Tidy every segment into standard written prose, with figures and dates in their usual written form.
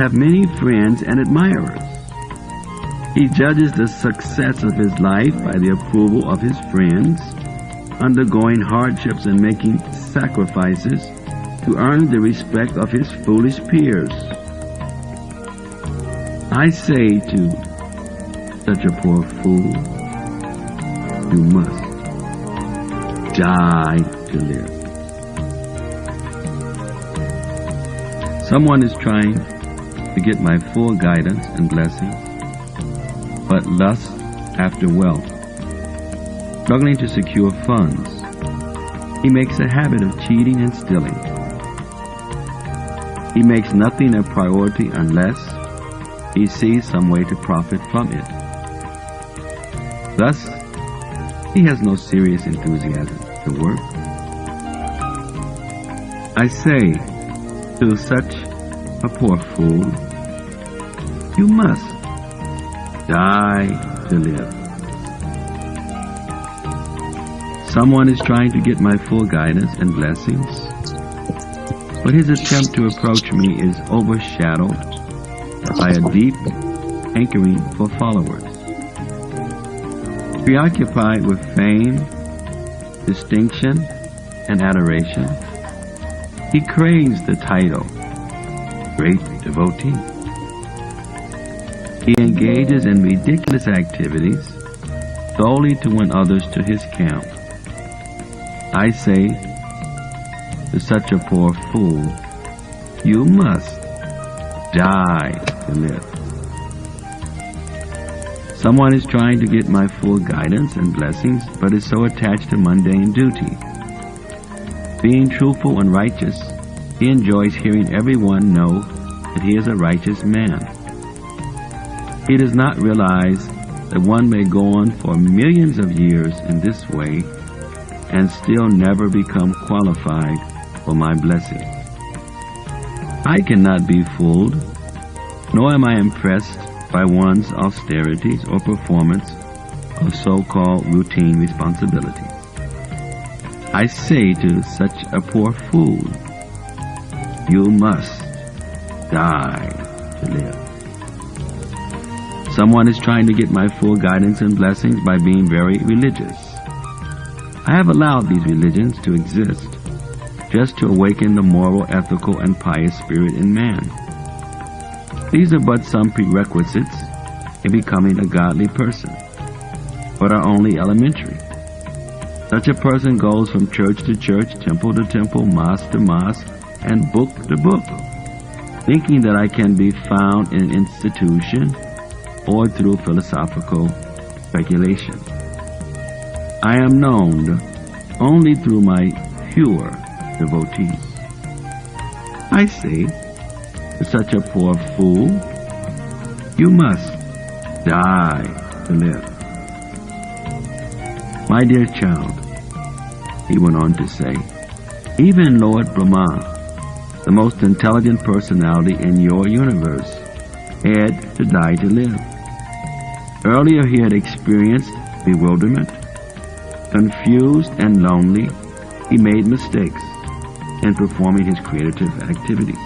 have many friends and admirers. He judges the success of his life by the approval of his friends, undergoing hardships and making sacrifices to earn the respect of his foolish peers. I say to such a poor fool, you must die to live. Someone is trying to get my full guidance and blessings, but lusts after wealth, struggling to secure funds. He makes a habit of cheating and stealing. He makes nothing a priority unless he sees some way to profit from it. Thus, he has no serious enthusiasm to work. I say to such a poor fool, you must die to live. Someone is trying to get my full guidance and blessings, but his attempt to approach me is overshadowed by a deep hankering for followers. Preoccupied with fame, distinction, and adoration, he craves the title, Great Devotee. He engages in ridiculous activities solely to win others to his camp. I say to such a poor fool, you must die to live. Someone is trying to get my full guidance and blessings, but is so attached to mundane duty. Being truthful and righteous, he enjoys hearing everyone know that he is a righteous man. He does not realize that one may go on for millions of years in this way and still never become qualified for my blessing. I cannot be fooled, nor am I impressed by one's austerities or performance of so-called routine responsibilities. I say to such a poor fool, you must die to live. Someone is trying to get my full guidance and blessings by being very religious. I have allowed these religions to exist just to awaken the moral, ethical, and pious spirit in man. These are but some prerequisites in becoming a godly person, but are only elementary. Such a person goes from church to church, temple to temple, mosque to mosque, and book to book, thinking that I can be found in an institution or through philosophical speculation. I am known only through my pure devotees. I say to such a poor fool, you must die to live. My dear child, he went on to say, even Lord Brahma, the most intelligent personality in your universe, had to die to live. Earlier he had experienced bewilderment. Confused and lonely, he made mistakes in performing his creative activities.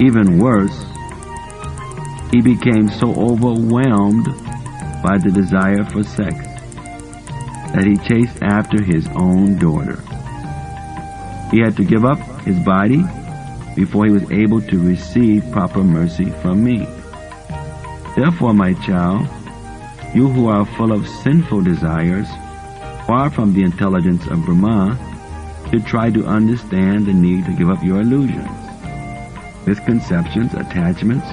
Even worse, he became so overwhelmed by the desire for sex that he chased after his own daughter. He had to give up his body before he was able to receive proper mercy from me. Therefore, my child, you who are full of sinful desires, far from the intelligence of Brahma, should try to understand the need to give up your illusions, misconceptions, attachments,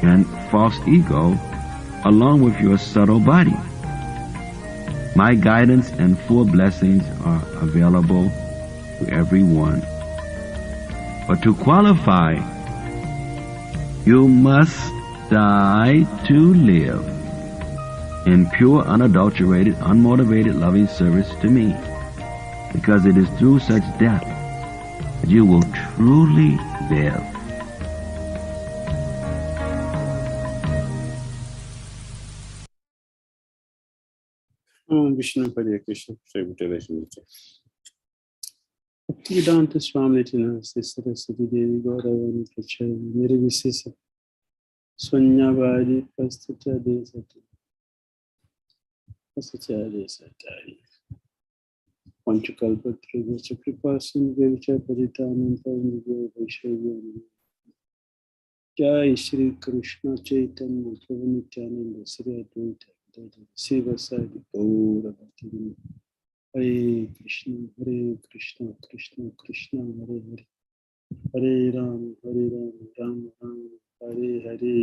and false ego, along with your subtle body. My guidance and full blessings are available to everyone. But to qualify, you must die to live in pure, unadulterated, unmotivated, loving service to me, because it is through such death that you will truly live. Vishnu Hare Krishna. BDDSwami Saraswati Devi Gauravan Prachaya Nirvisisa Swanyavadi Pastacha Desati Pastacha Desatari Panchakalpatri Vachapripasin Vevicha Paditananta Indigo Vaishayam Jai Shri Krishna Chaitanya Prabhu Nityananda Sri Advaita Siva Sadi Gaura Bhakti Hare Krishna, Krishna Krishna, Hare Hare, Hare Ram, Ram Ram, Hare Hare.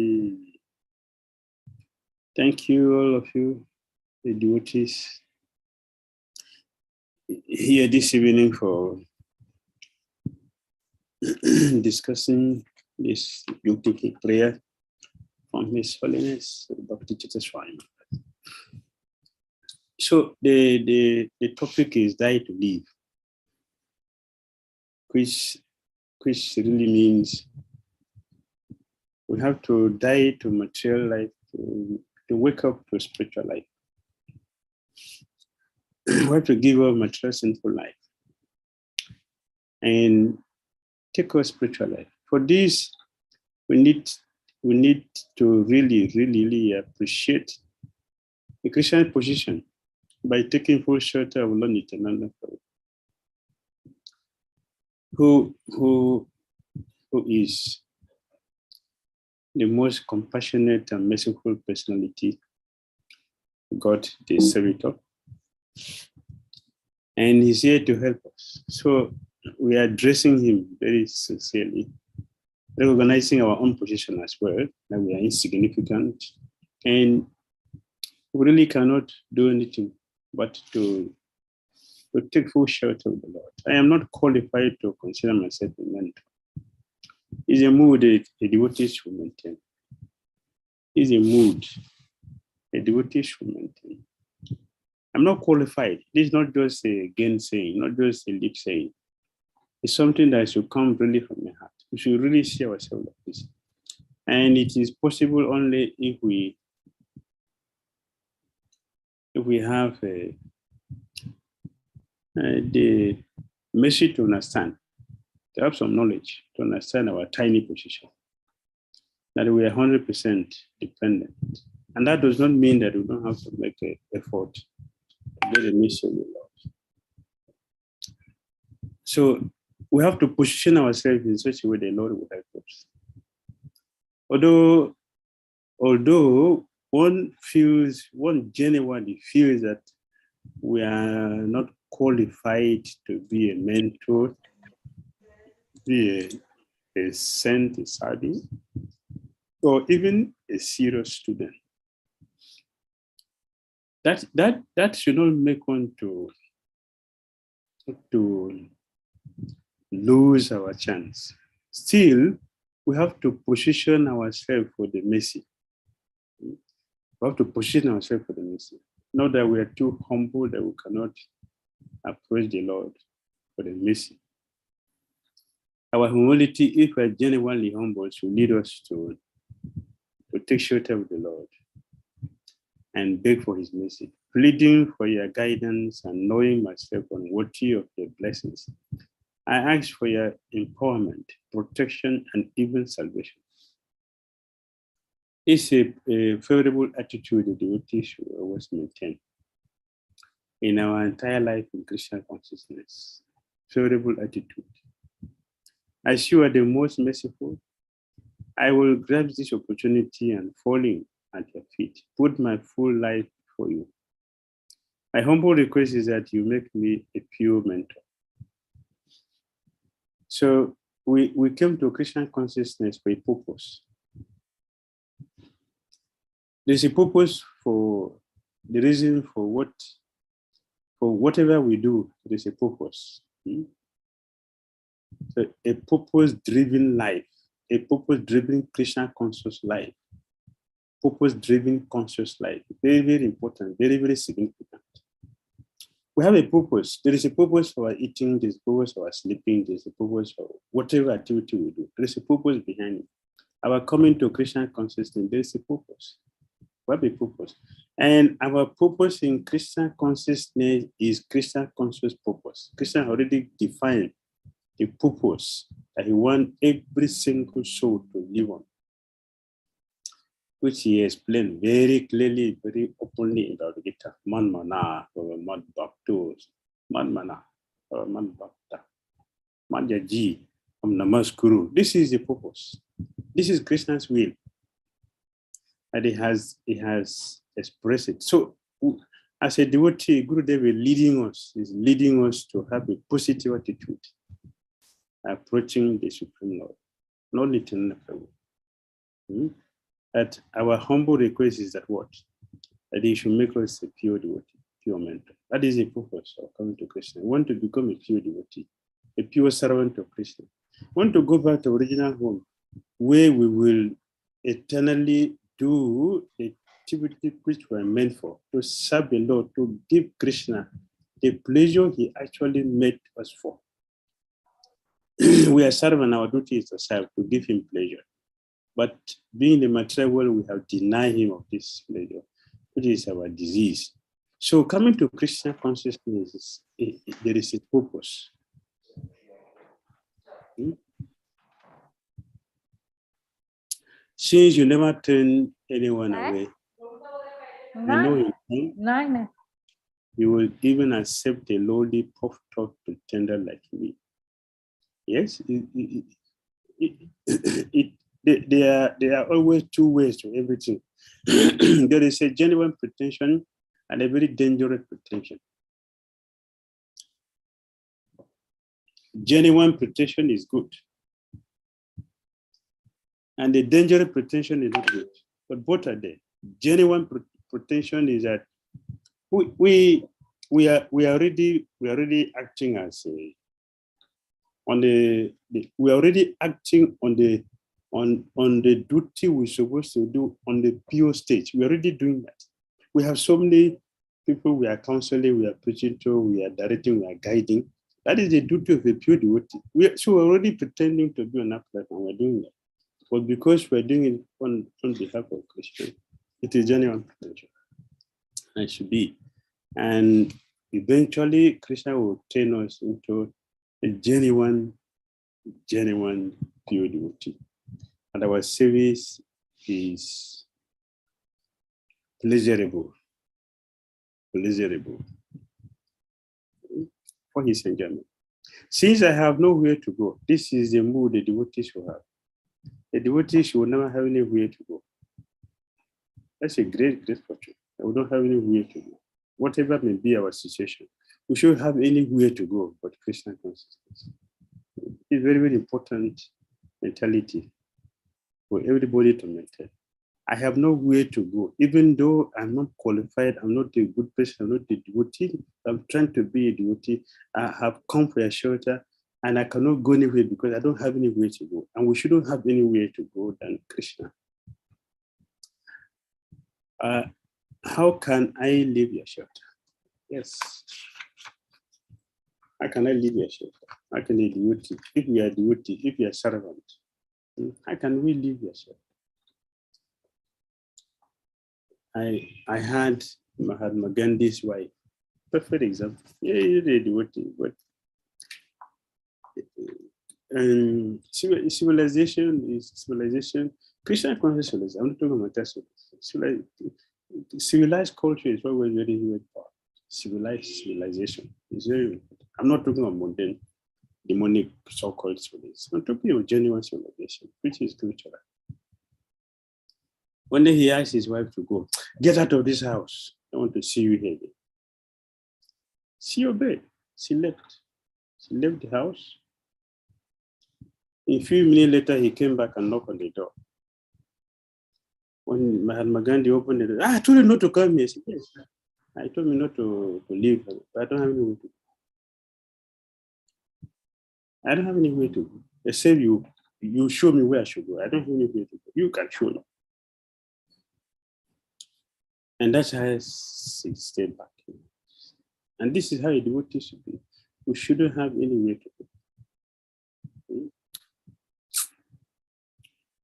Thank you, all of you, the devotees, here this evening for discussing this beautiful prayer from His Holiness Bhakti Swami. So the topic is die to live, which really means we have to die to material life to wake up to spiritual life. We have to give up material sinful life and take our spiritual life. For this, we need to really appreciate the Christian position by taking full shelter of Lord Nityananda, who is the most compassionate and merciful personality God the Servitor, and He's here to help us. So we are addressing Him very sincerely, recognizing our own position as well, that we are insignificant, and we really cannot do anything but to take full shelter of the Lord. I am not qualified to consider myself a mentor. It's a mood a devotee should maintain. It's a mood a devotee should maintain. I'm not qualified. This is not just a gainsaying, not just a lip saying. It's something that should come really from my heart. We should really see ourselves like this. And it is possible only if we have the mercy to understand, to have some knowledge, to understand our tiny position, that we are 100% dependent. And that does not mean that we don't have to make an effort to get the mercy of the Lord. So we have to position ourselves in such a way the Lord will help us. Although one genuinely feels that we are not qualified to be a mentor, be a saint, a sadhu, or even a serious student. That should not make one to lose our chance. Still, we have to position ourselves for the mercy. We have to position ourselves for the mercy. Not that we are too humble that we cannot approach the Lord for the mercy. Our humility, if we are genuinely humble, should lead us to take shelter of the Lord and beg for His mercy, pleading for your guidance and knowing myself unworthy of your blessings. I ask for your empowerment, protection, and even salvation. It's a favorable attitude the devotee should always maintain in our entire life in Christian consciousness. Favorable attitude. As you are the most merciful, I will grab this opportunity and falling at your feet, put my full life for you. My humble request is that you make me a pure mentor. So we came to Christian consciousness for a purpose. There's a purpose for the reason for whatever we do. There's a purpose. So a purpose-driven life, a purpose-driven Christian conscious life, purpose-driven conscious life. Very, very important, very, very significant. We have a purpose. There is a purpose for our eating, there's a purpose for our sleeping, there's a purpose for whatever activity we do. There is a purpose behind it. Our coming to Christian consciousness, there is a purpose. We have a purpose. And our purpose in Christian consciousness is Christian conscious purpose. Christian already defined the purpose that he wants every single soul to live on, which he explained very clearly, very openly in the Gita. Man mana, man bhaktos, man mana, man bhakta, man yaji, namaskuru. This is the purpose. This is Krishna's will. And he has expressed it. So as a devotee, Guru Dev is leading us to have a positive attitude, approaching the Supreme Lord, not Nityananda Prabhu. That our humble request is that what? That he should make us a pure devotee, pure mentor. That is the purpose of coming to Krishna. We want to become a pure devotee, a pure servant of Krishna. We want to go back to original home, where we will eternally do the activity which we are meant for, to serve the Lord, to give Krishna the pleasure he actually made us for. We are serving, our duty is to serve, to give him pleasure. But being the material world, we have denied him of this pleasure, which is our disease. So coming to Krishna consciousness, there is a purpose. Since you never turn anyone away, you know you will even accept a lowly, puffed up pretender like me. Yes, there are always two ways to everything. There is a genuine pretension and a very dangerous pretension. Genuine pretension is good, and the dangerous pretension is not good. But both are there. Genuine pretension is that we are already acting as a we are already acting on the duty we're supposed to do on the pure stage. We're already doing that. We have so many people we are counseling, we are preaching to, we are directing, we are guiding. That is the duty of a pure devotee. So we're already pretending to be on that platform. We're doing that. But because we're doing it on behalf of Krishna, it is genuine pretension. It should be. And eventually, Krishna will turn us into a genuine pure devotee. And our service is pleasurable for his enjoyment. Since I have nowhere to go, this is the mood the devotees will have. The devotees will never have anywhere to go. That's a great fortune. We don't have anywhere to go. Whatever may be our situation, we should have anywhere to go but Krishna consciousness. It's very, very important mentality for everybody to maintain. I have nowhere to go, even though I'm not qualified, I'm not a good person, I'm not a devotee, I'm trying to be a devotee, I have come for a shelter, and I cannot go anywhere because I don't have anywhere to go. And we shouldn't have anywhere to go than Krishna. How can I leave your shelter? Yes. How can I leave your shelter? How can a devotee, if we are devotee, if we are servant, how can we leave your shelter? I had Mahatma Gandhi's wife, perfect example. Yeah, he's a devotee, but civilization is civilization. Krishna consciousness. I'm not talking about that. Civilized culture is what we're very about. Civilization is very important. I'm not talking about mundane, demonic, so-called civilization. I'm talking about genuine civilization, which is cultural. One day he asked his wife to go, get out of this house. I want to see you here. She obeyed. She left. She left the house. A few minutes later, he came back and knocked on the door. When Mahatma Gandhi opened the door, I told you not to come here. Said, yes. I told me not to leave, but I don't have anywhere to go. I don't have anywhere to go. Except you show me where I should go. I don't have anywhere to go. You can show me. And that's how I stayed back. And this is how a devotee should be. We shouldn't have anywhere to go.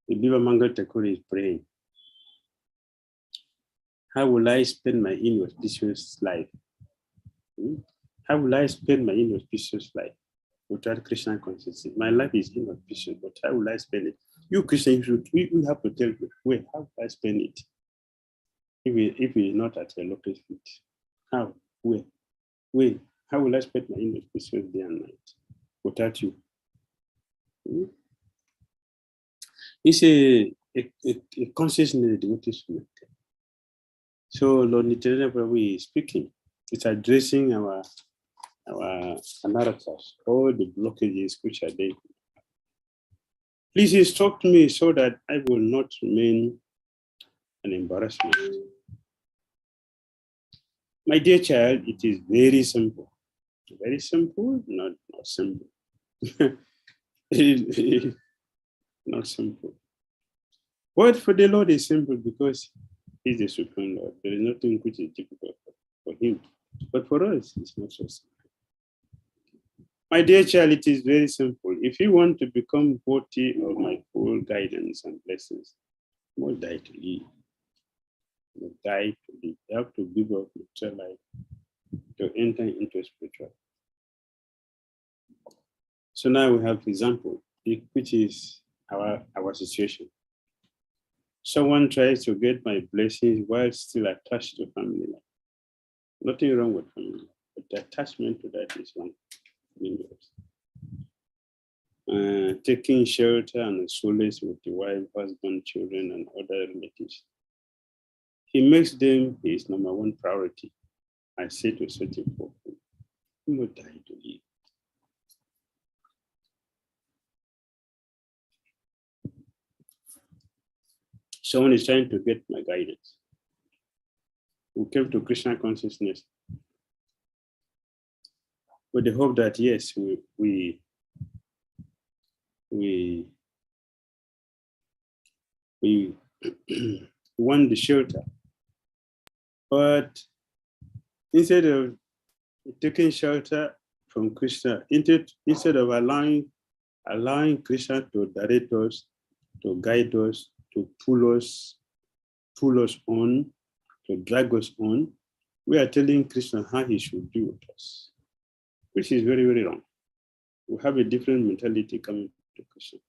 The Biva Thakur is praying. How will I spend my inauspicious life? How will I spend my inauspicious life? without Krishna consciousness. My life is inefficient, but how will I spend it? You Christians, you have to tell me, wait, how will I spend it? If we not at your local feet, how? Where? How will I spend my inefficient day and night without you? It's a consciousness devotees. So Lord Nityananda Prabhu is speaking. It's addressing our narratives, all the blockages which are there. Please instruct me so that I will not remain an embarrassment. My dear child, it is very simple. Very simple, not simple. Not simple. But for the Lord is simple because He's the Supreme Lord. There is nothing which is difficult for Him. But for us, it's not so simple. My dear child, it is very simple. If you want to become worthy of my full guidance and blessings, you must die to live. You must die to live. You have to give up your life to enter into spiritual. So now we have example, which is our situation. Someone tries to get my blessings while still attached to family life. Nothing wrong with family life, but the attachment to that is wrong. Taking shelter and solace with the wife, husband, children, and other relatives. He makes them his number one priority. I say to such a person, you will die to live. Someone is trying to get my guidance. We came to Krishna consciousness with the hope that yes, we want the shelter, but instead of taking shelter from Krishna, instead of allowing Krishna to direct us, to guide us, to pull us on, to drag us on, we are telling Krishna how he should do with us, which is very, very wrong. We have a different mentality coming to Krishna.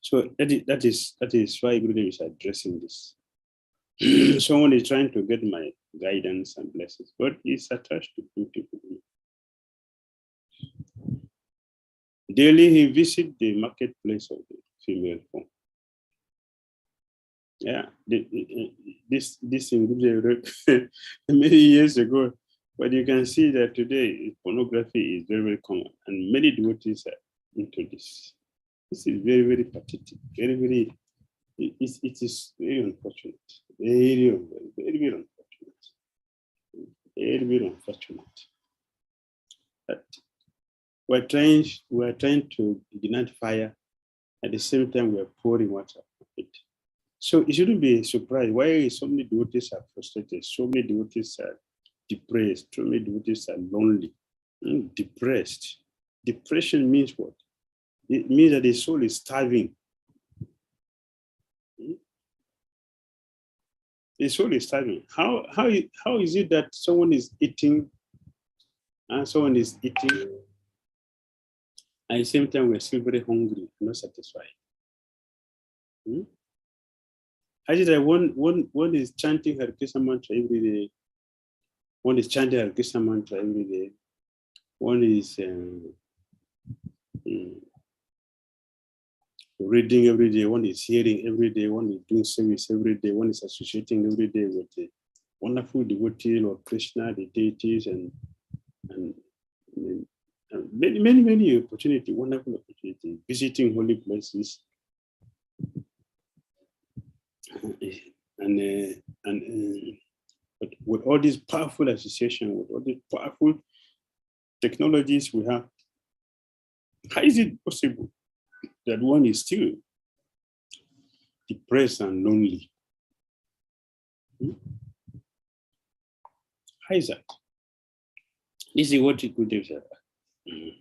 So that is why Gurudev is addressing this. Someone is trying to get my guidance and blessings, but he's attached to two people. Daily he visits the marketplace of the female form. Yeah, this in Gurudev many years ago, but you can see that today pornography is very, very common, and many devotees are into this. This is very, very pathetic, very, very, it is very unfortunate, very, very unfortunate, very, very unfortunate. That we're trying to ignite fire, at the same time we're pouring water on it. So it shouldn't be a surprise why so many devotees are frustrated, so many devotees are depressed, so many devotees are lonely, depressed. Depression means what? It means that the soul is starving. The soul is starving. How is it that someone is eating, and someone is eating, at the same time we're still very hungry, not satisfied? How is it that one is chanting Hare Krishna mantra every day? One is chanting Hare Krishna mantra every day. One is reading every day. One is hearing every day. One is doing service every day. One is associating every day with the wonderful devotee of Krishna, the deities, and many opportunity, wonderful opportunity, visiting holy places, but with all these powerful association, with all these powerful technologies we have, how is it possible that one is still depressed and lonely? How is that? This is what Gurudev is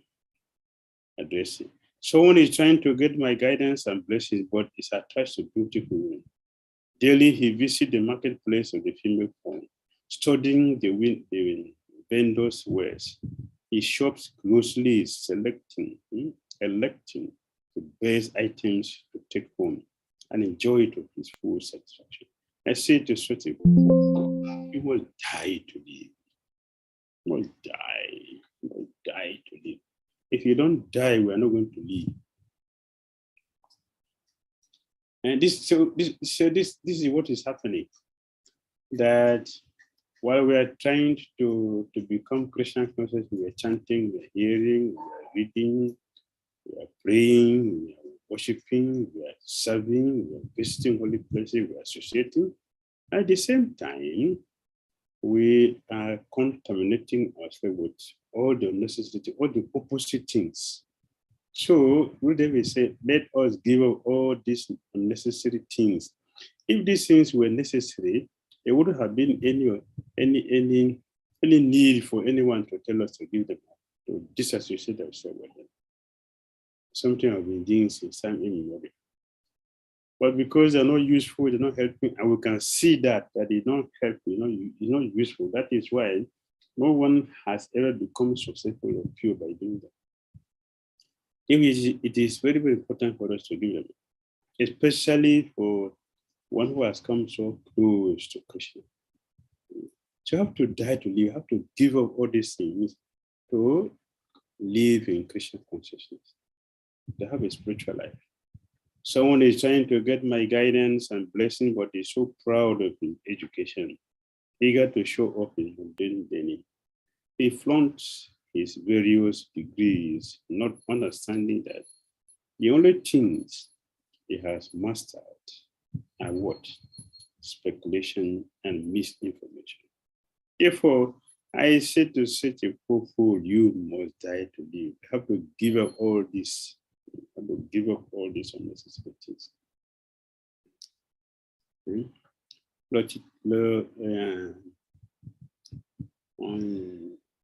addressing. Someone is trying to get my guidance and blessings, but is attached to beautiful women. Daily he visits the marketplace of the female form, studying the vendors' wares. He shops closely, selecting, electing the best items to take home and enjoy it with his full satisfaction. I say to such a people, you must die to live. You must die. You must die to live. If you don't die, we are not going to live. And this is what is happening. That while we are trying to become Krishna conscious, we are chanting, we are hearing, we are reading, we are praying, we are worshiping, we are serving, we are visiting holy places, we are associating. At the same time, we are contaminating ourselves with all the necessity, all the opposite things. So, Gurudev say, let us give up all these unnecessary things. If these things were necessary, there wouldn't have been any need for anyone to tell us to give them up, to disassociate ourselves with them. Something I've been doing since time immemorial. But because they're not useful, they're not helping, and we can see that they don't help, it's not useful. That is why no one has ever become successful or pure by doing that. It is very, very important for us to give them, especially for one who has come so close to Krishna. So you have to die to live, you have to give up all these things to live in Krishna consciousness. They have a spiritual life. Someone is trying to get my guidance and blessing, but is so proud of his education, eager to show off his mundane. He flaunts his various degrees, not understanding that the only things he has mastered are what? Speculation and misinformation. Therefore, I say to such a fool, you must die to live. You have to give up all this. You have to give up all these unnecessary things.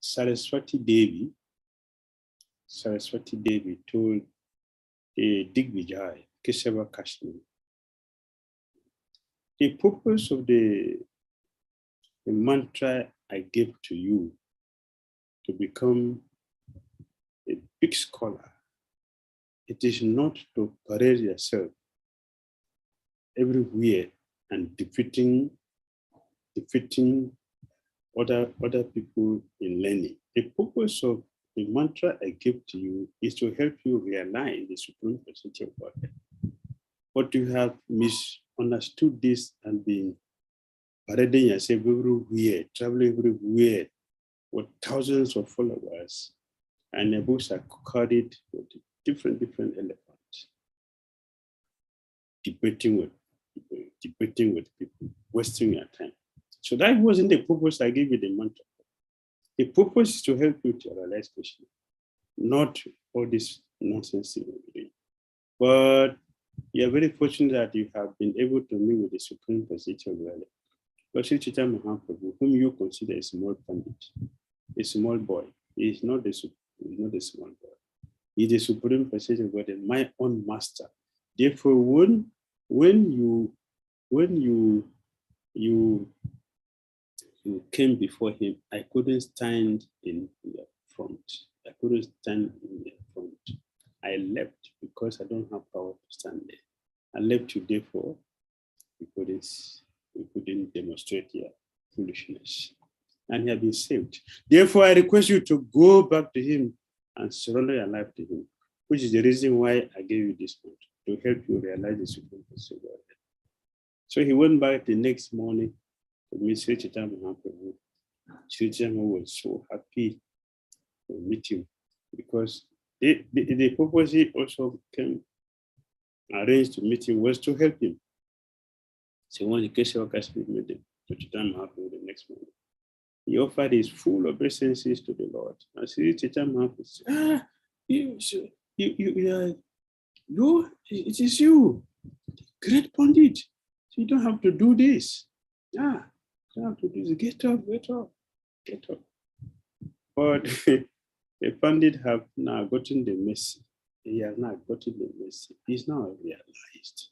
Saraswati Devi told 𝐷𝐸𝐺𝐲𝐢, Kesava Kashmir, the purpose of the mantra I gave to you to become a big scholar, it is not to parade yourself everywhere and defeating other people in learning. The purpose of the mantra I gave to you is to help you realize the supreme personality of Godhead. But you have misunderstood this and been parading yourself everywhere, traveling everywhere with thousands of followers, and your books are carried with different elephants, debating with people, wasting your time. So that wasn't the purpose I gave you the mantra. The purpose is to help you to realize Krishna, not all this nonsense you're doing. But you are very fortunate that you have been able to meet with the Supreme Personality of Godhead, Lord Sri Chaitanya Mahaprabhu, whom you consider a small pandit, a small boy. He is not the small boy. He is the Supreme Personality of Godhead, my own master. Therefore, when you came before him, I couldn't stand in the front. I couldn't stand in the front. I left because I don't have power to stand there. I left you, therefore, we couldn't demonstrate your foolishness. And he had been saved. Therefore, I request you to go back to him and surrender your life to him, which is the reason why I gave you this point, to help you realize the Supreme Personality of Godhead. So he went back the next morning to meet Sri Chaitanya Mahaprabhu. Sri Chaitanya was so happy to meet him because the purpose he also came arranged to meet him was to help him. So when the Kesava Kashmir met him, to Chaitanya Mahaprabhu the next morning, he offered his full obeisances to the Lord. And Sri Chaitanya Mahaprabhu said, it is you, great Pandit. You don't have to do this. You don't have to do this. Get up. But the Pandit have now gotten the mercy. He has now gotten the mercy. He's now realized.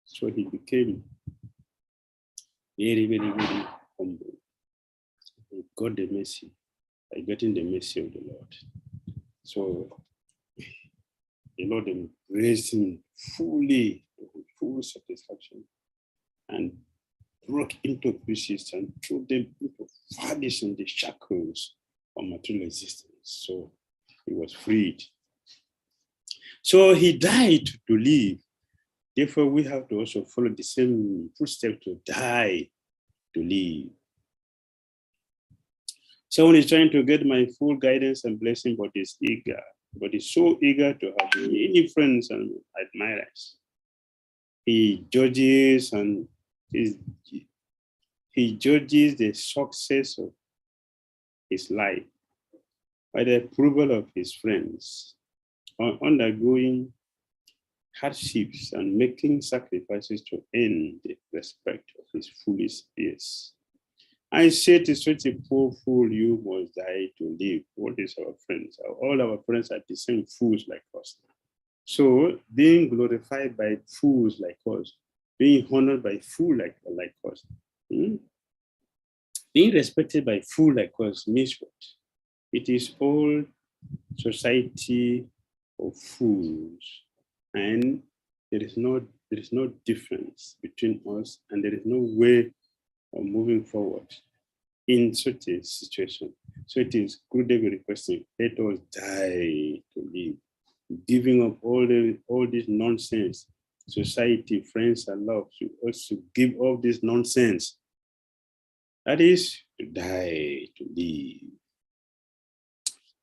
So he became very, very, very humble. he got the mercy by getting the mercy of the Lord. So the Lord embraced him fully, with full satisfaction, and broke into pieces and threw them into furnace in the shackles of material existence. So he was freed. So he died to live. Therefore, we have to also follow the same footsteps to die to live. Someone is trying to get my full guidance and blessing, but is eager. But is so eager to have many friends and admirers. He judges and he judges the success of his life by the approval of his friends, on undergoing hardships and making sacrifices to earn the respect of his foolish peers. I say to such a poor fool, you must die to live. What is our friends? All our friends are the same fools like us. So being glorified by fools like us, being honored by fools like us, being respected by fools like us means what? It is all society of fools, and there is no difference between us, and there is no way of moving forward in such a situation. So it is Gurudev requesting, let us die to live, giving up all this nonsense. Society, friends, and love should also give up this nonsense. That is to die to live.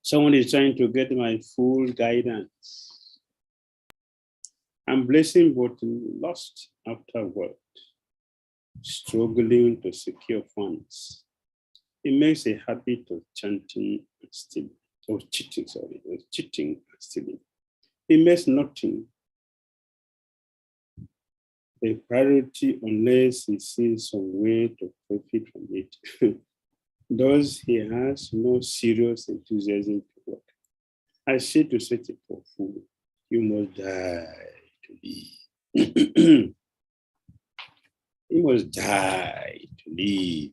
Someone is trying to get my full guidance. I'm blessing but lost afterward, struggling to secure funds. It makes a habit of cheating and stealing. It makes nothing a priority unless he sees some way to profit from it. Thus, he has no serious enthusiasm to work. I say to such a poor fool, you must die to live. You must die to live.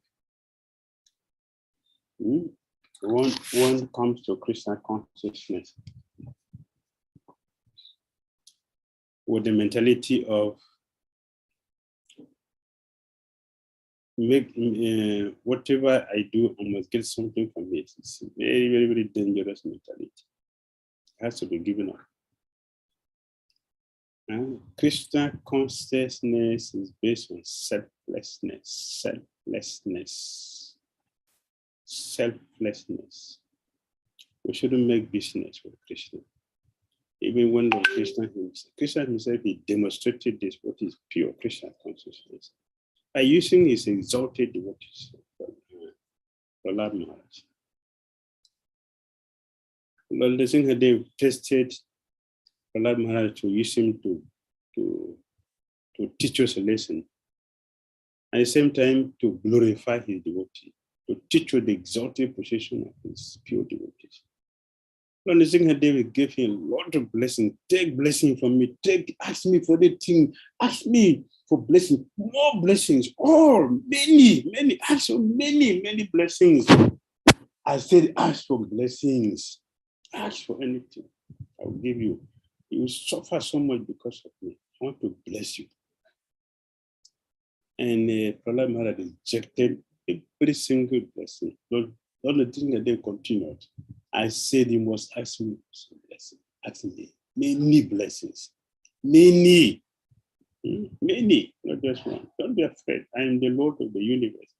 One comes to Krishna consciousness with the mentality of whatever I do, I must get something from it. It's a very, very, very dangerous mentality. It has to be given up. Krishna consciousness is based on selflessness. We shouldn't make business with Krishna. Even when the Krishna himself, he demonstrated this, what is pure Krishna consciousness, by using his exalted devotees, Prahlad Maharaj. Lord Nrsimhadev tested Prahlad Maharaj to use him to teach us a lesson. At the same time, to glorify his devotee, to teach you the exalted position of his pure devotees. Lord Nrsimhadev gave him a lot of blessings. Take blessing from me. Ask me for the thing. Ask me for blessings. More blessings. All, many. Ask for many blessings. I said, ask for blessings. Ask for anything. I will give you. You will suffer so much because of me. I want to bless you. And Prahlad Maharaj rejected every single blessing. Lord Nrsimhadev continued. I said, you must ask me for some blessing. Ask me many blessings. Many, not just one. Don't be afraid. I am the Lord of the universe,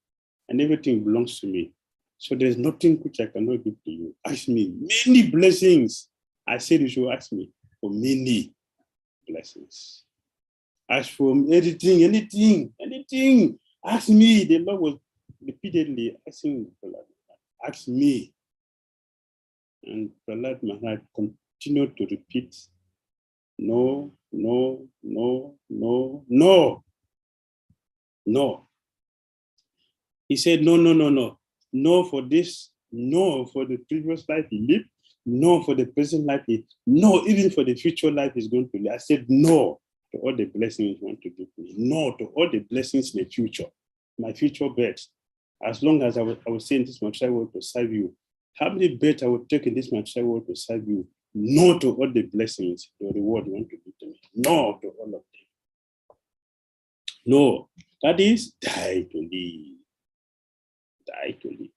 and everything belongs to me. So there's nothing which I cannot give to you. Ask me many blessings. I said you should ask me for many blessings. Ask for anything. Ask me. The Lord was repeatedly asking Prahlad, ask me. And Prahlad Maharaj continued to repeat, no. He said, no. No for this, no for the previous life he lived, no for the present life no, even for the future life he's going to live. I said no to all the blessings you want to give me. No to all the blessings in the future, my future birth. As long as I will stay in this material world to serve you, how many bet I will take in this material world to serve you? No to all the blessings, the reward you want to give to me. No to all of them. No, that is die to live. Die to live.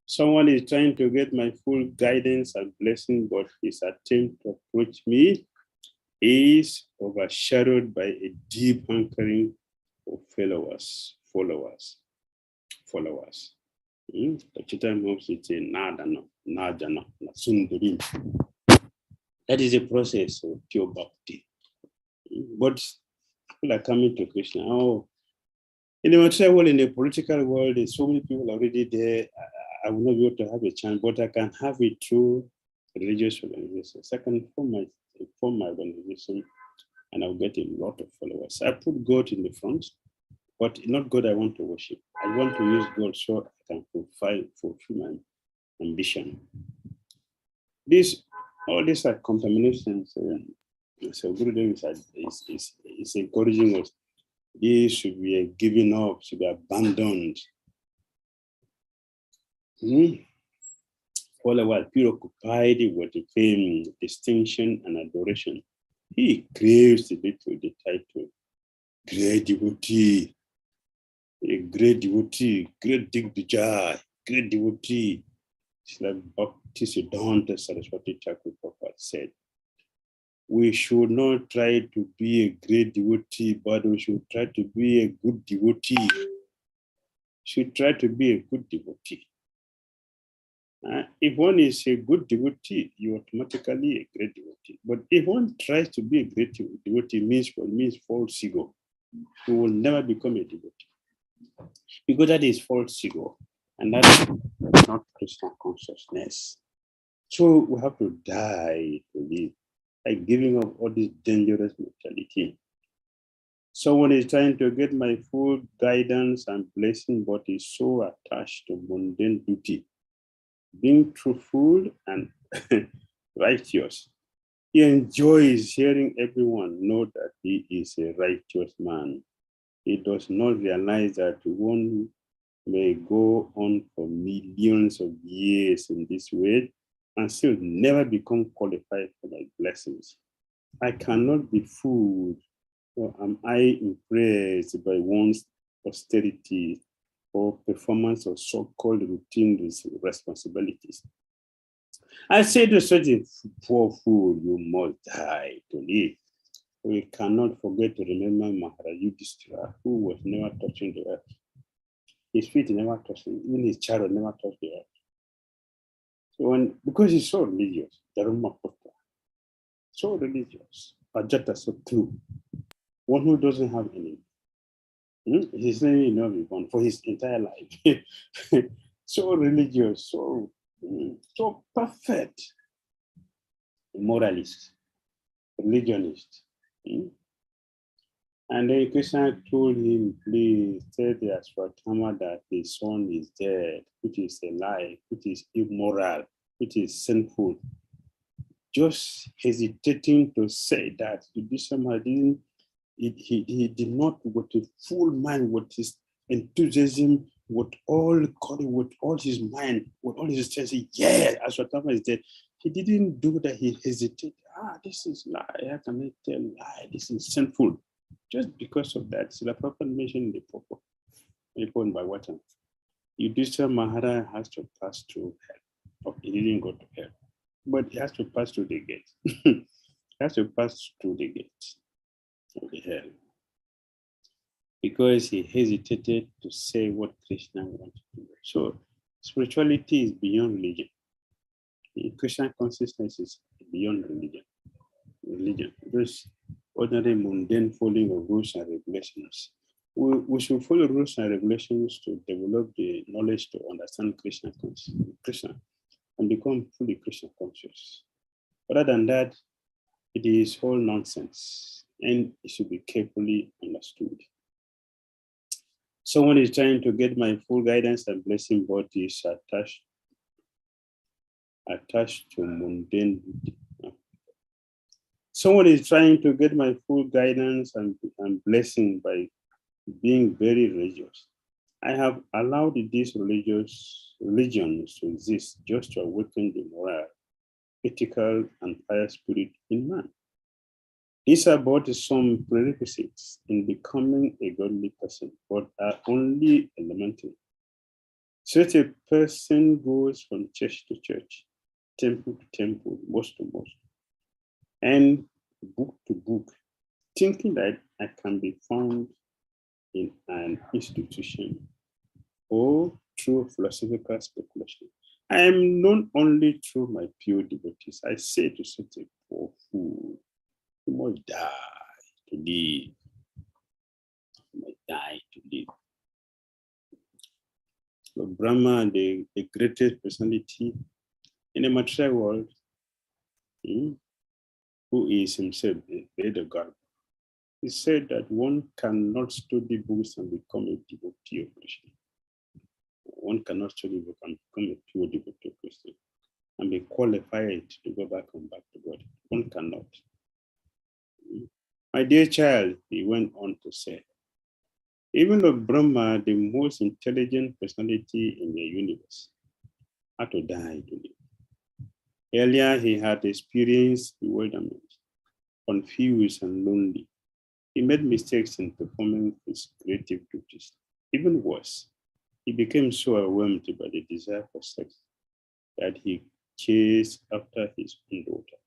Someone is trying to get my full guidance and blessing, but his attempt to approach me is overshadowed by a deep hankering of followers. That is a process of pure bhakti. But people are coming to Krishna. Oh, in the material world, in the political world, there's so many people already there. I will not be able to have a chance, but I can have it through religious organizations. I can form my organization, and I'll get a lot of followers. I put God in the front, but not God I want to worship. I want to use God so I can fulfill my ambition. All these are contaminations. So Gurudev is encouraging us. These should be given up, should be abandoned. All the while preoccupied with the fame, distinction, and adoration. He craves the title, great devotee, a great devotee, great Digbijay, great devotee. It's like Bhakti Siddhanta Saraswati Thakur Prabhupada said. We should not try to be a great devotee, but we should try to be a good devotee. Should try to be a good devotee. If one is a good devotee, you automatically a great devotee. But if one tries to be a great devotee, means false ego. You will never become a devotee. Because that is false ego. And that is not Krishna consciousness. So we have to die to live by giving up all this dangerous mentality. Someone is trying to get my full guidance and blessing, but is so attached to mundane duty. Being truthful and righteous. He enjoys hearing everyone know that he is a righteous man. He does not realize that one may go on for millions of years in this way and still never become qualified for my blessings. I cannot be fooled, or am I impressed by one's austerity or performance of so-called routine responsibilities. I say to such a poor fool, you must die to live. We cannot forget to remember Maharaj Yudhishthira, who was never touching the earth. His feet never touched him, even his chariot never touched the earth. So because he's so religious, Dharmaputra, so religious, Ajata so true, one who doesn't have any. His name will not be born for his entire life. So religious, so perfect, moralist, religionist. And then Krishna told him, please tell the Ashwatthama that his son is dead, which is a lie, which is immoral, which is sinful. Just hesitating to say that Yudhishthira he did not, with a full mind, with his enthusiasm, with all his mind, with all his strength, say, yeah, Ashwatthama is dead. He didn't do that, he hesitated. This is lie, how can I tell lie? This is sinful. Just because of that, Srila Prabhupada mentioned the purpose. By what time? Yudhishthira Maharaj has to pass through hell. He didn't go to hell, but he has to pass through the gate. He has to pass through the gate of the hell because he hesitated to say what Krishna wanted to do. So spirituality is beyond religion. Krishna consciousness is beyond religion. Just ordinary mundane following of rules and regulations. We should follow rules and regulations to develop the knowledge to understand Krishna and become fully Krishna conscious. Other than that, it is all nonsense and it should be carefully understood. Someone is trying to get my full guidance and blessing, but is attached to mundane duty. Someone is trying to get my full guidance and blessing by being very religious I have allowed these religions to exist just to awaken the moral, ethical, and pious spirit in man. These are both some prerequisites in becoming a godly person, but are only elementary. Such a person goes from church to church, temple to temple, mosque to mosque, and book to book, thinking that I can be found in an institution or through philosophical speculation. I am known only through my pure devotees. I say to such a poor fool, you must die to live. You must die to live. So Brahma, the greatest personality in the material world, who is himself the Beggar, he said that one cannot study books and become a devotee of Krishna. One cannot study books and become a pure devotee of Krishna and be qualified to go back to God. One cannot. My dear child, he went on to say, even though Brahma, the most intelligent personality in the universe, had to die to live. Earlier, he had experienced bewilderment, confused and lonely. He made mistakes in performing his creative duties. Even worse, he became so overwhelmed by the desire for sex that he chased after his own daughter.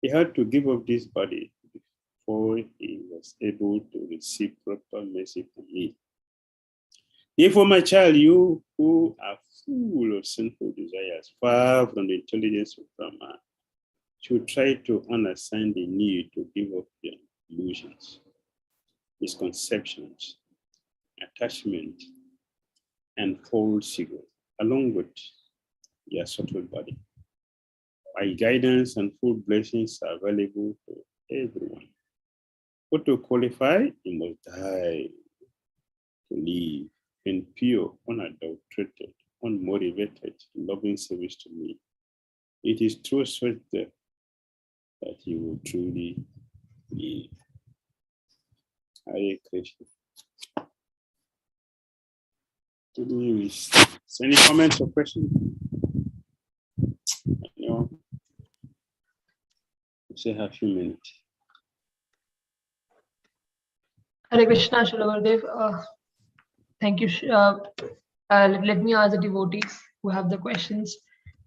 He had to give up this body before he was able to receive proper mercy from me. Therefore, my child, you who are full of sinful desires, far from the intelligence of Brahma, should try to understand the need to give up your illusions, misconceptions, attachment, and false ego, along with your subtle body. My guidance and full blessings are available to everyone. But to qualify, you must die to live in pure, unadulterated, unmotivated, loving service to me. It is through such death that you will truly live. Hare Krishna. Any comments or questions? Anyone? We still have a few minutes. Hare Krishna, Srila Gurudev. Thank you. Let me ask the devotees who have the questions.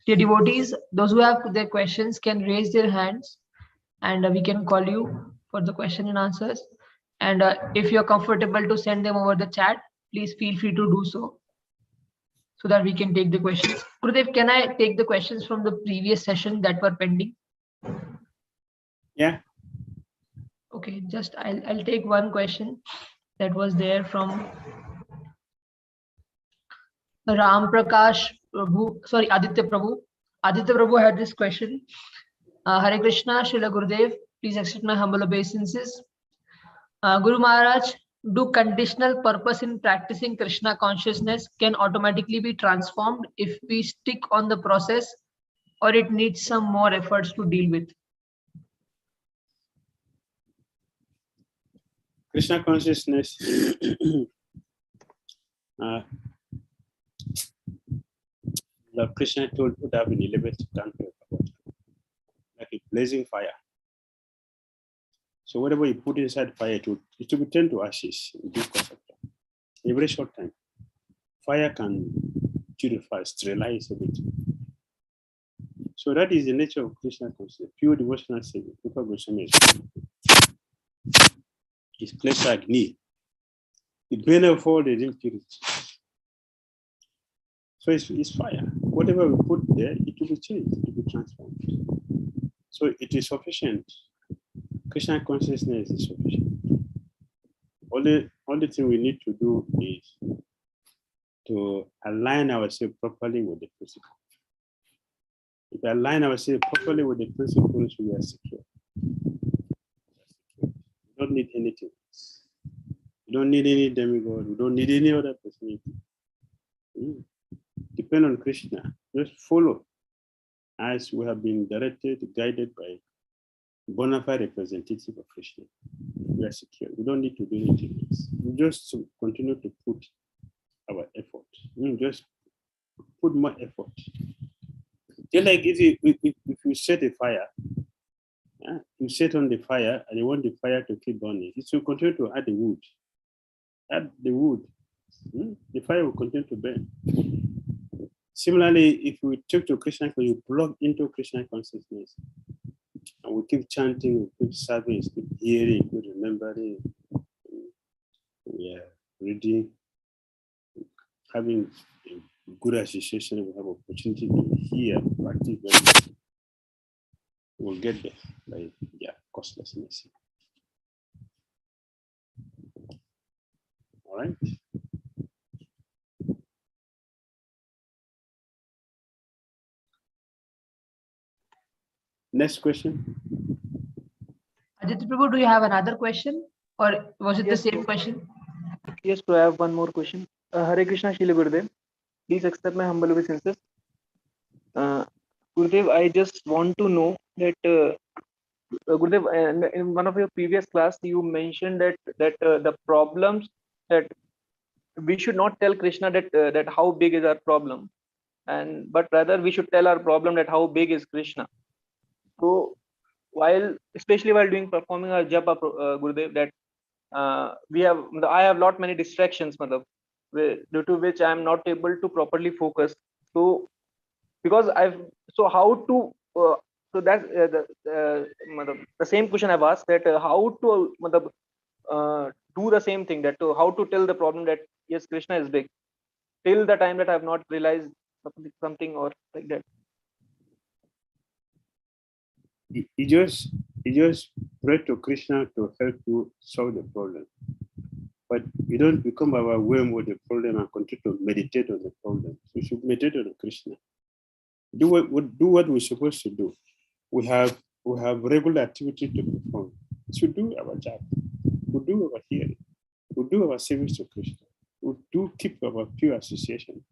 Dear devotees, those who have their questions can raise their hands and we can call you for the question and answers. And if you're comfortable to send them over the chat, please feel free to do so that we can take the questions. Gurudev, can I take the questions from the previous session that were pending? Yeah. Okay, just I'll take one question that was there from Ram Prakash Prabhu, sorry, Aditya Prabhu. Aditya Prabhu had this question. Hare Krishna, Srila Gurudev, please accept my humble obeisances. Guru Maharaj, do conditional purpose in practicing Krishna consciousness can automatically be transformed if we stick on the process, or it needs some more efforts to deal with? Krishna consciousness Lord Krishna told Uddhava in 11th canto, like a blazing fire. So whatever you put inside fire, it will be turned to ashes in due course of time. In a very short time. Fire can purify, sterilize everything. So that is the nature of Krishna consciousness, pure devotional service. His place Agni. It burns off all the impurities. So it's fire. Whatever we put there, it will be changed, it will be transformed. So it is sufficient. Krishna consciousness is sufficient. Only thing we need to do is to align ourselves properly with the principle. If we align ourselves properly with the principles, we are secure. We don't need anything else. We don't need any demigod. We don't need any other personality. Depend on Krishna. Just follow as we have been directed, guided by bona fide representative of Krishna. We are secure. We don't need to do anything else. We just continue to put Just put more effort. Just like if you set a fire, you set on the fire and you want the fire to keep burning, it will continue to add the wood. Add the wood, the fire will continue to burn. Similarly, if we take to Krishna, you plug into Krishna consciousness, and we keep chanting, we keep serving, keep hearing, keep remembering, we are reading, having a good association, we have opportunity to hear, practice, we'll get there by costlessness. All right. Next question. Aditya Prabhu, do you have another question, or was it Yes, the same Prabhu. question? Yes, Prabhu, I have one more question. Hare Krishna, Srila Gurudev. Please accept my humble obeisances. Gurudev, I just want to know that Gurudev, in one of your previous class, you mentioned that the problems that we should not tell Krishna that how big is our problem, but rather we should tell our problem that how big is Krishna. So especially while performing our japa, Gurudev, that I have many distractions, due to which I am not able to properly focus. So how to so that's the same question I've asked, that how to do the same thing, that how to tell the problem that yes, Krishna is big, till the time that I have not realized something or like that. You just pray to Krishna to help you solve the problem. But you don't become overwhelmed with the problem and continue to meditate on the problem. You should meditate on Krishna. Do what we're supposed to do. We have regular activity to perform. So do our job. We do our hearing. We do our service to Krishna. We do keep our pure association.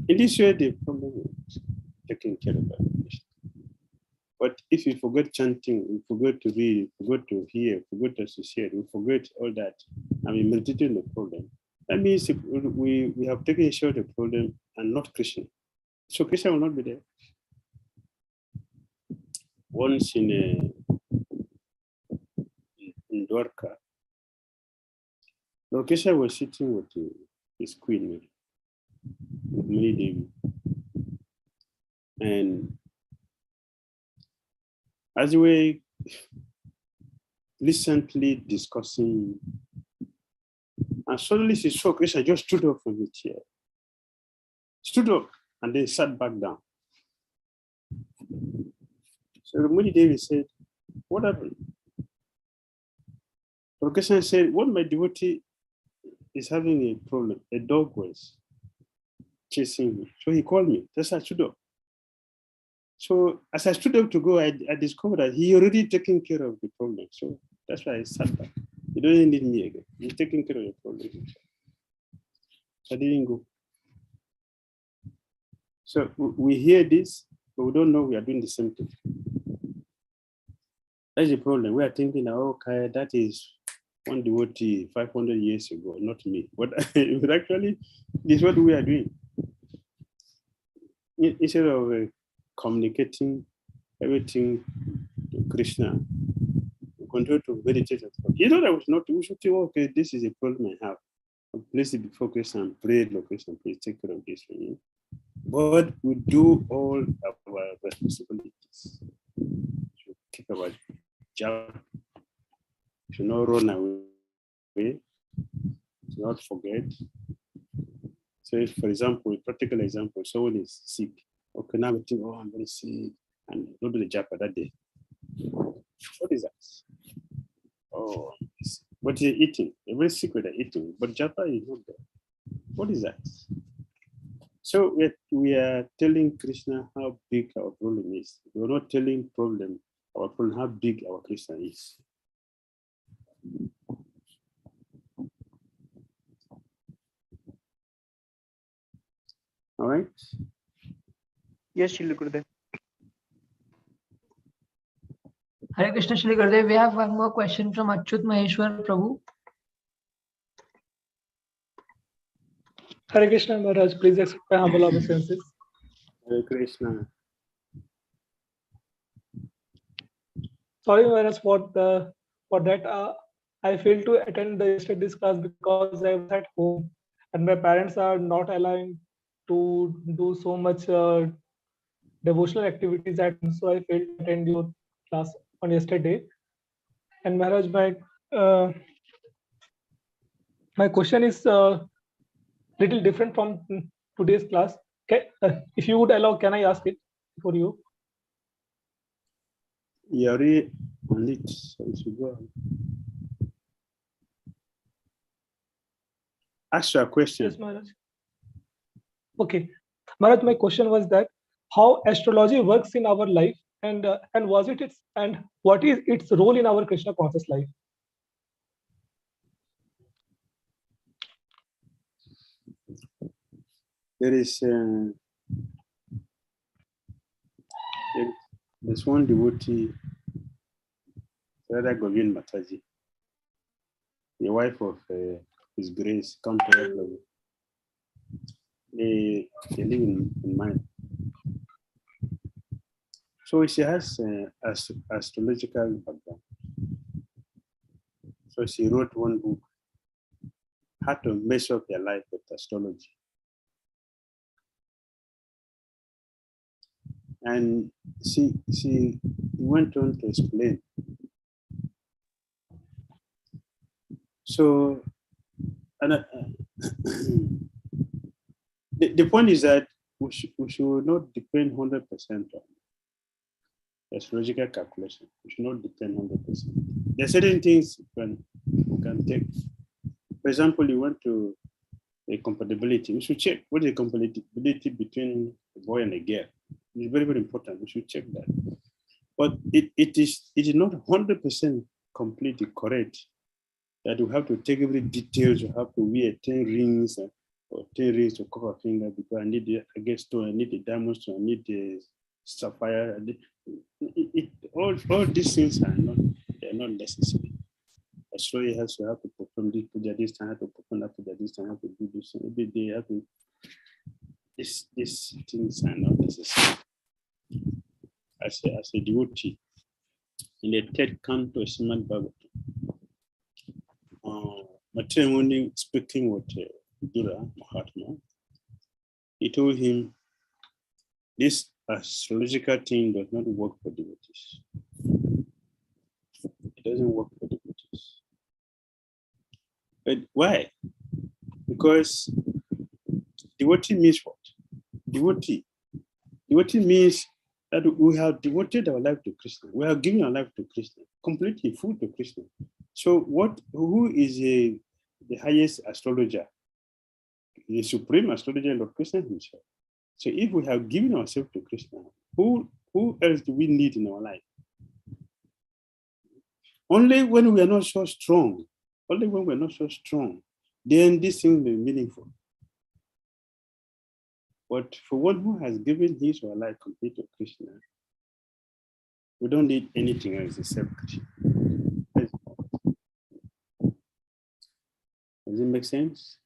In this way, the problem is taken care of by Krishna. But if you forget chanting, you forget to read, you forget to hear, you forget to associate, you forget all that, and we meditate on the problem, that means if we have taken care of the problem and not Krishna. So Krishna will not be there. Once in Dwarka, Lord Krishna was sitting with his queen, Mary Devi, and as we recently discussing, and suddenly she saw Krishna just stood up from the chair. Stood up and then sat back down. So Muni Devi said, what happened? So Krishna said, what my devotee is having a problem. A dog was chasing me. So he called me. That's why I stood up. So as I stood up to go, I discovered that he already taken care of the problem. So that's why I sat back. He doesn't need me again. He's taking care of the problem. So I didn't go. So we hear this, but we don't know we are doing the same thing. That's the problem. We are thinking, okay, that is one devotee 500 years ago, not me. But actually, this is what we are doing. Instead of communicating everything to Krishna, we continue to meditate. You know, that was not, we should think, okay, this is a problem I have. I'll place it before Krishna and pray, Lord Krishna, please take care of this for me. But we do all our responsibilities. To keep our job, to not run away, to not forget. So if, for example, a practical example, someone is sick. Okay, now we think, I'm very sick, and go to the japa that day. What is that? Oh, what is eating? They're very sick with the eating, but japa is not there. What is that? So we are telling Krishna how big our problem is. We're not telling our problem, how big our Krishna is. All right? Yes, Srila Gurudev. Hare Krishna, Shri Gurudev. We have one more question from Achyut Maheshwar Prabhu. Hare Krishna, Maharaj. Please accept my humble obeisances. Hare Krishna. Sorry, Maharaj, for that. I failed to attend the yesterday's class because I was at home, and my parents are not allowing to do so much devotional activities at home. So I failed to attend your class on yesterday. And Maharaj, my question is little different from today's class. If you would allow, can I ask it for you? You already on it, so you should go on. Ask your question. Yes, Maharaj. Okay, Maharaj, my question was that how astrology works in our life, and what is its role in our Krishna conscious life? There's one devotee, Radha Govind Mataji, the wife of His Grace, Count Level. They live in mine. So she has astrological background. So she wrote one book, how to mess up your life with astrology. And she went on to explain. So, and the point is that we should not depend 100% on astrological calculation. We should not depend 100%. There are certain things we can take. For example, you want to a compatibility. We should check what is the compatibility between a boy and a girl. It's very, very important. We should check that. But it is not 100% completely correct that you have to take every details. You have to wear 10 rings or 10 rings to cover a finger because I need the agate stone, I need the diamond stone, I need the sapphire. All these things are not necessary. So you have to perform this puja this time, have to perform that puja this time, have to do this every day. Have to. These things are not necessary. As a devotee, in the third canto of Srimad Bhagavatam, Matrimony speaking with Dhira Mahatma, he told him, this astrological thing does not work for devotees. It doesn't work for devotees. But why? Because devotee means what? Devotee means that we have devoted our life to Krishna. We have given our life to Krishna, completely full to Krishna. So who is the highest astrologer? The supreme astrologer, Lord Krishna himself. So if we have given ourselves to Krishna, who else do we need in our life? Only when we are not so strong, then this thing will be meaningful. But for one who has given his or her life complete to Krishna, we don't need anything else except Krishna. Does it make sense?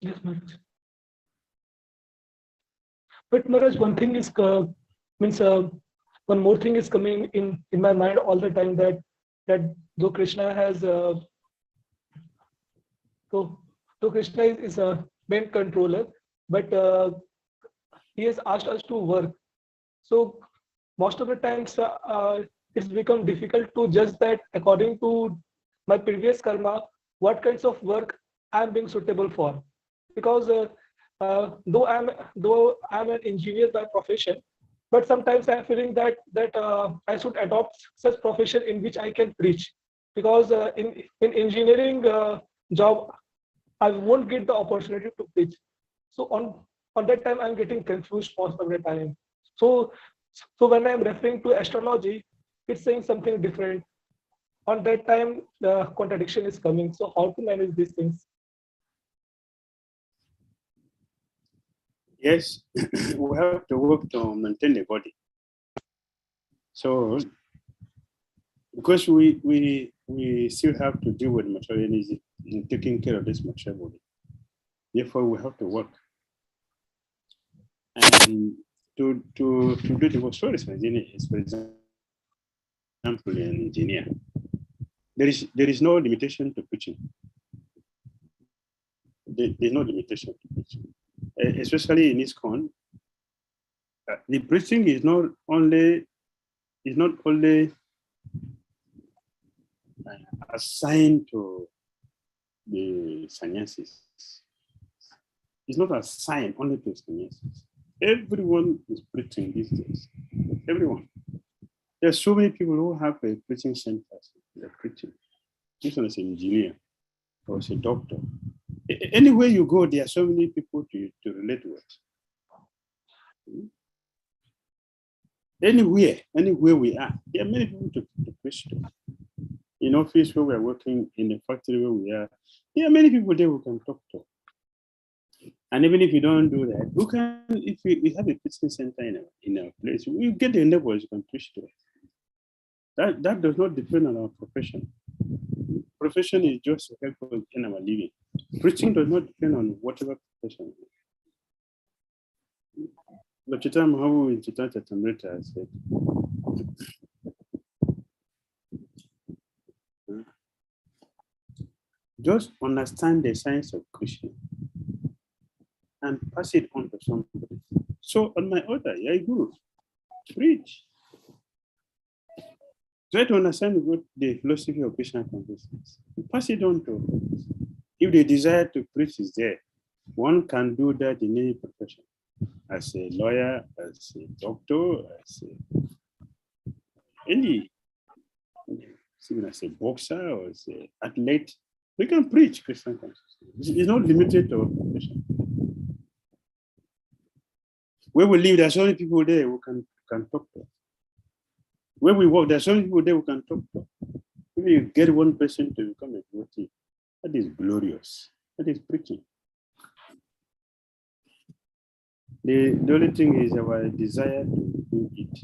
Yes, Maharaj. But Maharaj, one thing is one more thing is coming in my mind all the time, that though Krishna has so Krishna is a main controller, but he has asked us to work. So most of the times it's become difficult to judge that according to my previous karma, what kinds of work I'm being suitable for. Because though I'm an engineer by profession, but sometimes I'm feeling that I should adopt such profession in which I can preach. Because in engineering job, I won't get the opportunity to preach. So on that time, I'm getting confused most of the time. So when I'm referring to astrology, it's saying something different. On that time, the contradiction is coming. So how to manage these things? Yes, we have to work to maintain the body. So because we still have to deal with material energy and taking care of this material body. Therefore, we have to work. And to do the work, so responsibility is, for example, an engineer. There is no limitation to preaching. There's no limitation to preaching, especially in ISKCON. The preaching is not only assigned to the sannyasis. It's not assigned only to sannyasis. Everyone is preaching these days. Everyone. There are so many people who have a preaching center. They're preaching. This one is an engineer or is a doctor. Anywhere you go, there are so many people to relate with. Anywhere we are, there are many people to preach to. In office where we are working, in the factory where we are, there are many people there we can talk to. And even if you don't do that, who can, if we have a preaching center in our place, we get the neighbors you can preach to. That does not depend on our profession. Profession is just helpful in our living. Preaching does not depend on whatever profession. But Mahavu in 𝐶𝐻𝐻 said, just understand the science of Krishna and pass it on to somebody. So on my order, Yai Guru, preach. Try to understand what the philosophy of Krishna consciousness. Pass it on to others. If the desire to preach is there, one can do that in any profession. As a lawyer, as a doctor, as even as a boxer or as an athlete, we can preach Christian consciousness. It's not limited to our profession. Where we live, there are so many people there who can talk to. Where we work, there are so many people there who can talk to. If you get one person to become a devotee, that is glorious. That is preaching. The only thing is our desire to do it.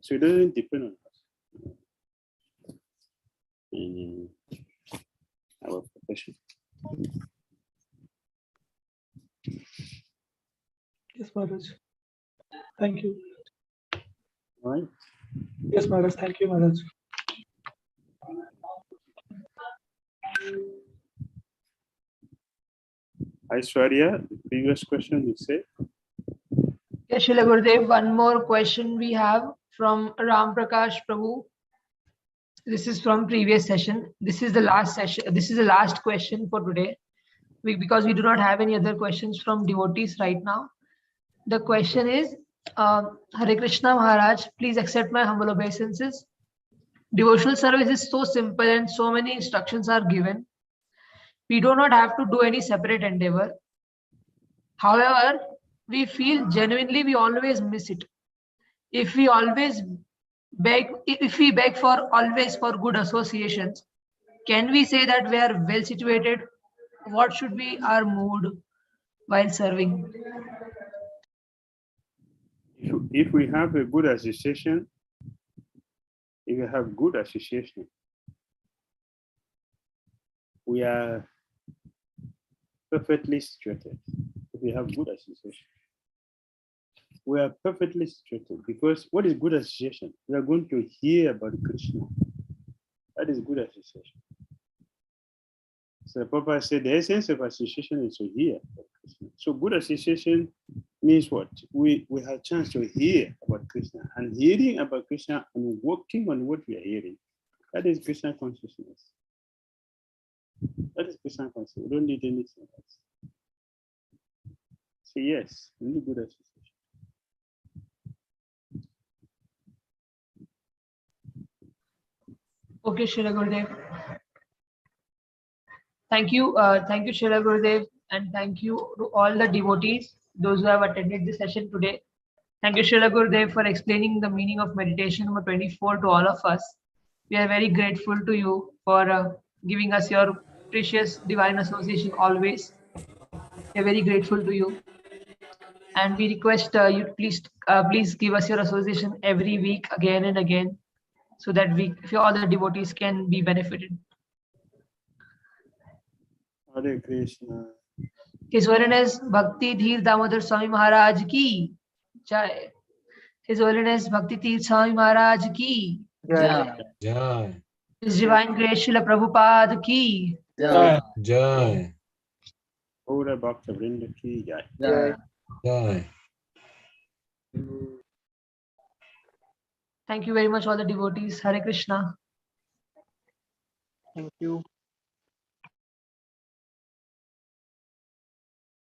So it doesn't depend on us in our profession. Yes, Maharaj. Thank you. All right. Yes, Maharaj. Thank you, Maharaj. Aishwarya, the previous question you said. Yes, Srila Gurudev, one more question we have from Ram Prakash Prabhu. This is from previous session. This is the last session. This is the last question for today. Because we do not have any other questions from devotees right now. The question is, Hare Krishna Maharaj, please accept my humble obeisances. Devotional service is so simple and so many instructions are given. We do not have to do any separate endeavor. However, we feel genuinely we always miss it. If we beg for always for good associations, can we say that we are well situated? What should be our mood while serving? If we have a good association, we are perfectly situated. If we have good association, we are perfectly situated, because what is good association? We are going to hear about Krishna. That is good association. So Papa said the essence of association is to hear about Krishna. So good association means what? We have a chance to hear about Krishna, and hearing about Krishna and working on what we are hearing. That is Krishna consciousness. That is Krishna consciousness. We don't need anything else. So yes, we need good association. Okay, Srila Gurudev. Thank you, Srila Gurudev, and thank you to all the devotees, those who have attended this session today. Thank you, Srila Gurudev, for explaining the meaning of meditation number 24 to all of us. We are very grateful to you for giving us your precious divine association always. We are very grateful to you. And we request you to please give us your association every week again and again, so that all the devotees can be benefited. Hare Krishna. His Holiness Bhakti Dhir Damodara Swami Maharaj ki Jai. His Holiness Bhakti Dhir Swami Maharaj ki Jai. Jai. His Divine Grace Srila Prabhupada ki Jai. Jai. Ora Bhakta Vrinda ki jai. Jai. Jai. Thank you very much, all the devotees. Hare Krishna. Thank you.